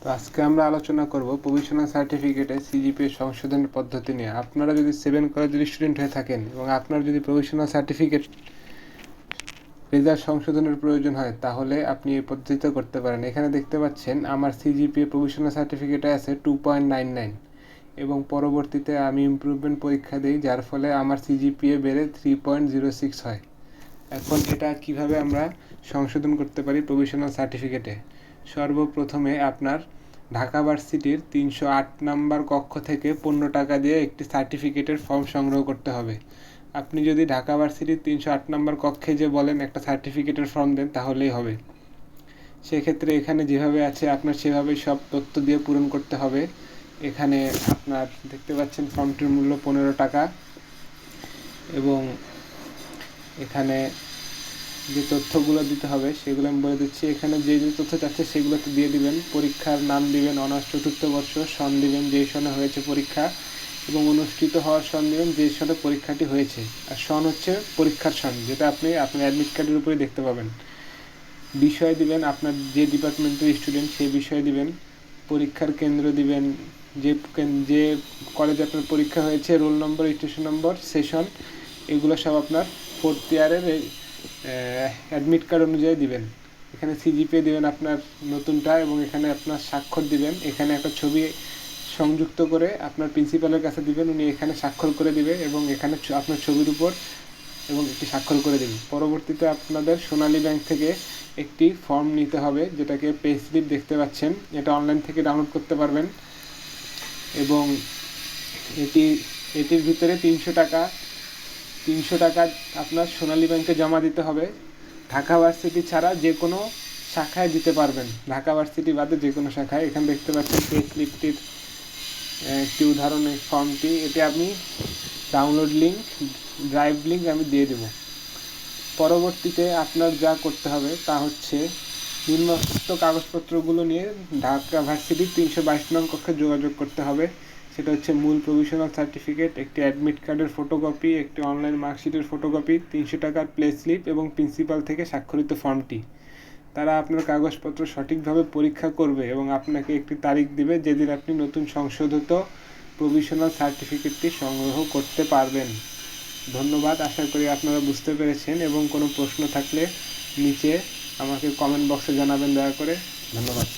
তো আজকে আমরা আলোচনা করব প্রভিশনাল সার্টিফিকেটে সিজিপিএ সংশোধনের পদ্ধতি নিয়ে। আপনারা যদি 7 কলেজের স্টুডেন্ট হয়ে থাকেন এবং আপনার যদি প্রভিশনাল সার্টিফিকেট রেজাল্ট সংশোধনের প্রয়োজন হয় তাহলে আপনি এই পদ্ধতিতে করতে পারেন। এখানে দেখতে পাচ্ছেন আমার সিজিপিএ প্রভিশনাল সার্টিফিকেটে আছে 2.99 এবং পরবর্তীতে আমি ইমপ্রুভমেন্ট পরীক্ষা দিই, যার ফলে আমার সিজিপিএ বেড়ে 3.06 হয়। এখন এটা কিভাবে আমরা সংশোধন করতে পারি প্রভিশনাল সার্টিফিকেটে? সর্বপ্রথমে আপনার ঢাকা ভার্সিটির 308 নাম্বার কক্ষ থেকে 15 টাকা দিয়ে একটি সার্টিফিকেটের ফর্ম সংগ্রহ করতে হবে। আপনি যদি ঢাকা ভার্সিটির 308 নাম্বার কক্ষে যে বলেন একটা সার্টিফিকেটের ফর্ম দেন তাহলেই হবে। সেক্ষেত্রে এখানে যেভাবে আছে আপনার সেভাবেই সব তথ্য দিয়ে পূরণ করতে হবে। এখানে আপনার দেখতে পাচ্ছেন ফর্মটির মূল্য 15 টাকা এবং এখানে যে তথ্যগুলো দিতে হবে সেগুলো আমি বলে দিচ্ছি। এখানে যে যে তথ্য চাচ্ছে সেগুলো তো দিয়ে দিবেন। পরীক্ষার নাম দিবেন, অনার্স চতুর্থ বর্ষ, সন দিবেন যেই সনে হয়েছে পরীক্ষা, এবং অনুষ্ঠিত হওয়ার সন দিবেন যে সনে পরীক্ষাটি হয়েছে। আর সন হচ্ছে পরীক্ষার সন, যেটা আপনি আপনার অ্যাডমিট কার্ডের উপরে দেখতে পাবেন। বিষয় দিবেন, আপনার যে ডিপার্টমেন্টের স্টুডেন্ট সেই বিষয় দিবেন। পরীক্ষার কেন্দ্র দিবেন, যে কলেজে আপনার পরীক্ষা হয়েছে, রোল নম্বর, স্টেশন নম্বর, সেশন, এগুলো সব আপনার 4th ইয়ারের অ্যাডমিট কার্ড অনুযায়ী দিবেন। এখানে সিজিপিএ দিবেন আপনার নতুনটা এবং এখানে আপনার স্বাক্ষর দিবেন। এখানে একটা ছবি সংযুক্ত করে আপনার প্রিন্সিপালের কাছে দিবেন, উনি এখানে স্বাক্ষর করে দিবে এবং এখানে আপনার ছবির উপর এবং একটি স্বাক্ষর করে দিবেন। পরবর্তীতে আপনাদের সোনালী ব্যাংক থেকে একটি ফর্ম নিতে হবে, যেটাকে পে স্লিপ দেখতে পাচ্ছেন। এটা অনলাইন থেকে ডাউনলোড করতে পারবেন এবং এটির ভিতরে 300 টাকা আপনার সোনালী ব্যাংকে জমা দিতে হবে। ঢাকা ভার্সিটি ছাড়া যে কোনো শাখায় দিতে পারবেন, ঢাকা ভার্সিটি বাদে যে কোনো শাখায়। এখানে দেখতে পাচ্ছেন পে স্লিপটির একটি উদাহরণের ফর্মটি। এটি আমি ডাউনলোড লিঙ্ক, ড্রাইভ লিঙ্ক আমি দিয়ে দেব। পরবর্তীতে আপনার যা করতে হবে তা হচ্ছে নিম্নোক্ত কাগজপত্রগুলো নিয়ে ঢাকা ভার্সিটির 322 নং কক্ষে যোগাযোগ করতে হবে। সেটা হচ্ছে মূল প্রভিশনাল সার্টিফিকেট, একটি অ্যাডমিট কার্ডের ফটোকপি, একটি অনলাইন মার্কশিটের ফটোকপি, 300 টাকার প্লে স্লিপ এবং প্রিন্সিপাল থেকে স্বাক্ষরিত ফর্মটি। তারা আপনার কাগজপত্র সঠিকভাবে পরীক্ষা করবে এবং আপনাকে একটি তারিখ দিবে যেদিন আপনি নতুন সংশোধিত প্রভিশনাল সার্টিফিকেটটি সংগ্রহ করতে পারবেন। ধন্যবাদ, আশা করি আপনারা বুঝতে পেরেছেন এবং কোনো প্রশ্ন থাকলে নিচে আমাকে কমেন্ট বক্সে জানাবেন দয়া করে। ধন্যবাদ।